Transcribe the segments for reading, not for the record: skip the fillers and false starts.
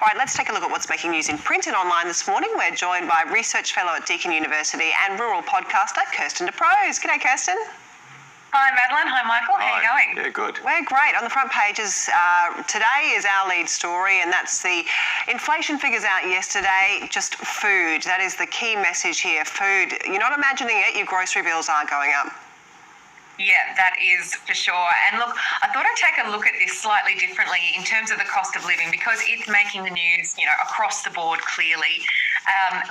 Right, let's take a look at what's making news in print and online this morning. We're joined by Research Fellow at Deakin University and rural podcaster Kirsten de Prose. G'day, Kirsten. Hi, Madeline. Hi, Michael. How are you going? Yeah, good. We're great. On the front pages today is our lead story, and that's the inflation figures out yesterday. Just food. That is the key message here. Food. You're not imagining it. Your grocery bills are going up. Yeah, that is for sure. And look, I thought I'd take a look at this slightly differently in terms of the cost of living, because it's making the news, across the board clearly.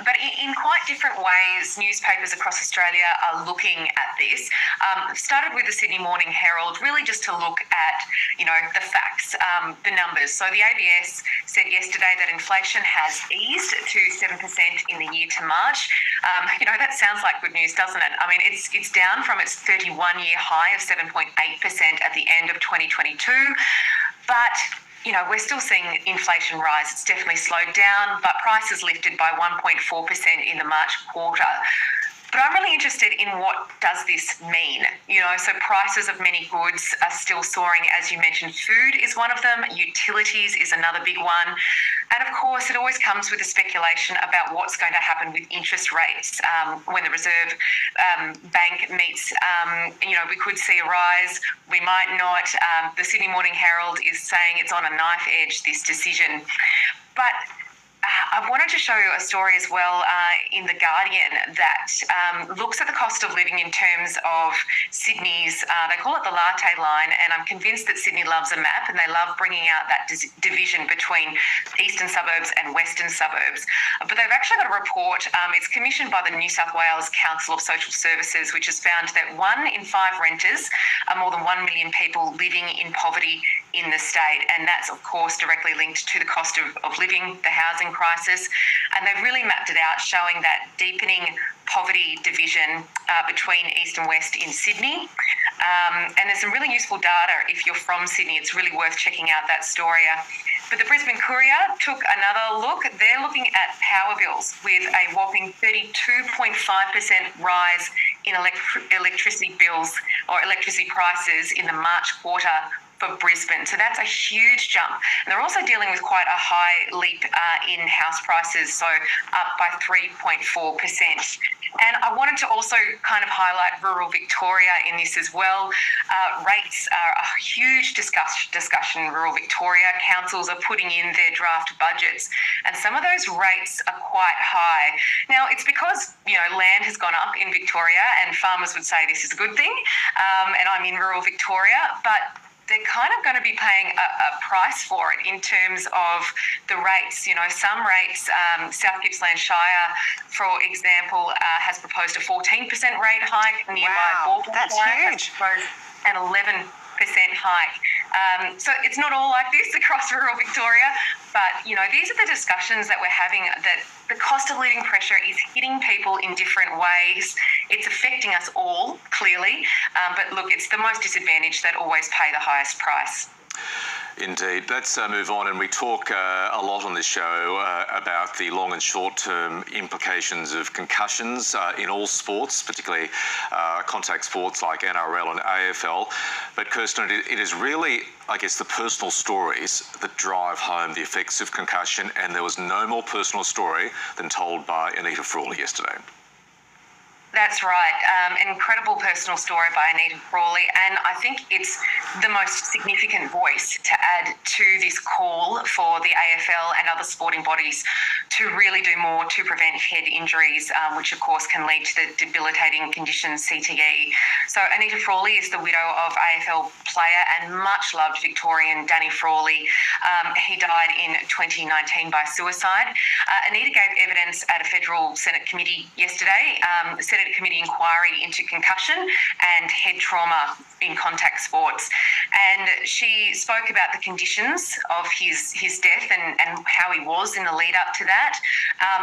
But in quite different ways, newspapers across Australia are looking at this. Started with the Sydney Morning Herald, really just to look at, the facts, the numbers. So the ABS said yesterday that inflation has eased to 7% in the year to March. That sounds like good news, doesn't it? I mean, it's down from its 31-year high of 7.8% at the end of 2022. But we're still seeing inflation rise. It's definitely slowed down, but prices lifted by 1.4% in the March quarter. But I'm really interested in what does this mean? So prices of many goods are still soaring, as you mentioned. Food is one of them. Utilities is another big one. And of course, it always comes with a speculation about what's going to happen with interest rates. When the Reserve Bank meets, we could see a rise. We might not. The Sydney Morning Herald is saying it's on a knife edge, this decision. But I wanted to show you a story as well in The Guardian that looks at the cost of living in terms of Sydney's, they call it the latte line, and I'm convinced that Sydney loves a map and they love bringing out that division between eastern suburbs and western suburbs. But they've actually got a report, it's commissioned by the New South Wales Council of Social Services, which has found that 1 in 5 renters are more than 1 million people living in poverty in the state. And that's, of course, directly linked to the cost of living, the housing crisis. And they've really mapped it out, showing that deepening poverty division between east and west in Sydney. And there's some really useful data if you're from Sydney. It's really worth checking out that story. But the Brisbane Courier took another look. They're looking at power bills with a whopping 32.5% rise in electricity bills or electricity prices in the March quarter for Brisbane. So that's a huge jump. And they're also dealing with quite a high leap in house prices, so up by 3.4%. And I wanted to also kind of highlight rural Victoria in this as well. Rates are a huge discussion in rural Victoria. Councils are putting in their draft budgets, and some of those rates are quite high. Now, it's because, land has gone up in Victoria, and farmers would say this is a good thing, and I'm in rural Victoria, but they're kind of going to be paying a price for it in terms of the rates. Some rates, South Gippsland Shire, for example, has proposed a 14% rate hike. Nearby Baldwin Shire has proposed an 11% hike. So it's not all like this across rural Victoria, but, these are the discussions that we're having, that the cost of living pressure is hitting people in different ways. It's affecting us all, clearly. But look, it's the most disadvantaged that always pay the highest price. Indeed. Let's move on, and we talk a lot on this show about the long and short-term implications of concussions in all sports, particularly contact sports like NRL and AFL. But Kirsten, it is really, I guess, the personal stories that drive home the effects of concussion, and there was no more personal story than told by Anita Frawley yesterday. That's right. An incredible personal story by Anita Frawley, and I think it's the most significant voice to add to this call for the AFL and other sporting bodies to really do more to prevent head injuries, which of course can lead to the debilitating condition CTE. So Anita Frawley is the widow of AFL player and much loved Victorian Danny Frawley. He died in 2019 by suicide. Anita gave evidence at a federal Senate committee yesterday. Senate Committee inquiry into concussion and head trauma in contact sports. And she spoke about the conditions of his death and how he was in the lead up to that.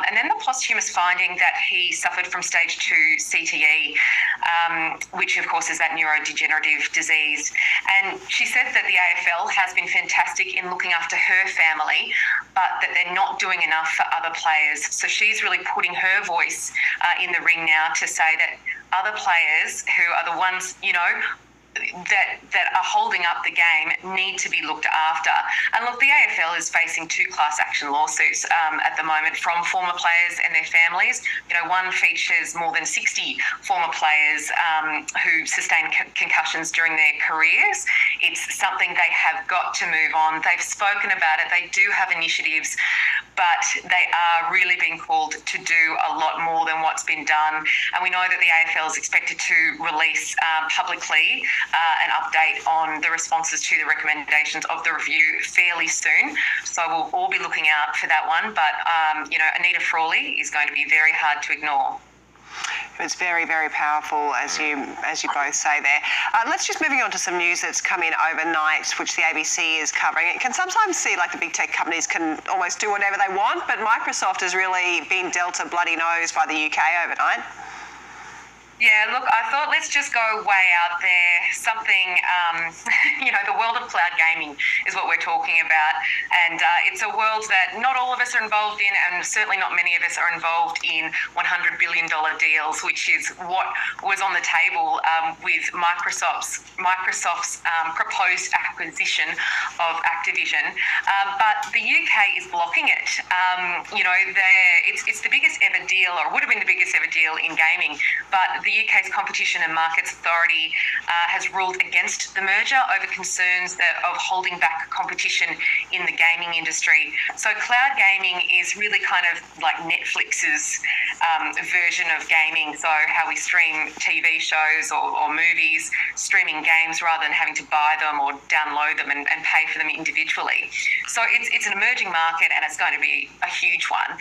And then the posthumous finding that he suffered from stage 2 CTE, which of course is that neurodegenerative disease. And she said that the AFL has been fantastic in looking after her family, but that they're not doing enough for other players. So she's really putting her voice in the ring now to say that other players who are the ones, that are holding up the game need to be looked after. And look, the AFL is facing 2 class action lawsuits at the moment from former players and their families. You know, one features more than 60 former players who sustained concussions during their careers. It's something they have got to move on. They've spoken about it. They do have initiatives, but they are really being called to do a lot more than what's been done. And we know that the AFL is expected to release publicly an update on the responses to the recommendations of the review fairly soon. So we'll all be looking out for that one. But, you know, Anita Frawley is going to be very hard to ignore. It's very, very powerful, as you both say there. Let's just moving on to some news that's come in overnight, which the ABC is covering. It can sometimes see like the big tech companies can almost do whatever they want, but Microsoft has really been dealt a bloody nose by the UK overnight. Yeah, look, I thought let's just go way out there. Something, you know, the world of cloud gaming is what we're talking about. And it's a world that not all of us are involved in, and certainly not many of us are involved in $100 billion deals, which is what was on the table with Microsoft's proposed acquisition of Activision. But the UK is blocking it. You know, it's the biggest ever deal, or would have been the biggest ever deal in gaming, but the UK's Competition and Markets Authority has ruled against the merger over concerns of holding back competition in the gaming industry. So cloud gaming is really kind of like Netflix's version of gaming. So how we stream TV shows or movies, streaming games rather than having to buy them or download them and pay for them individually. So it's an emerging market, and it's going to be a huge one.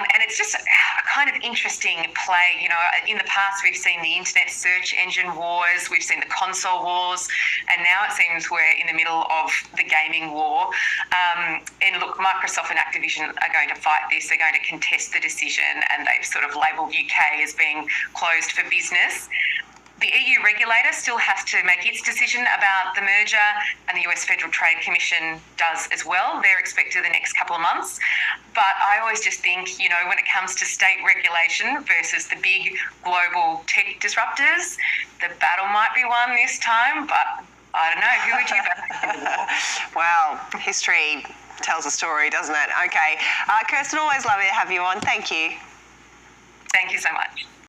And it's just a kind of interesting play. You know, in the past, we've seen the internet search engine wars, we've seen the console wars, and now it seems we're in the middle of the gaming war. And look, Microsoft and Activision are going to fight this. They're going to contest the decision, and they've sort of labelled UK as being closed for business. The EU regulator still has to make its decision about the merger, and the US Federal Trade Commission does as well. They're expected the next couple of months. But I always just think, you know, when it comes to state regulation versus the big global tech disruptors, the battle might be won this time, but I don't know. Who would you back? Well, history tells a story, doesn't it? Okay. Kirsten, always lovely to have you on. Thank you. Thank you so much.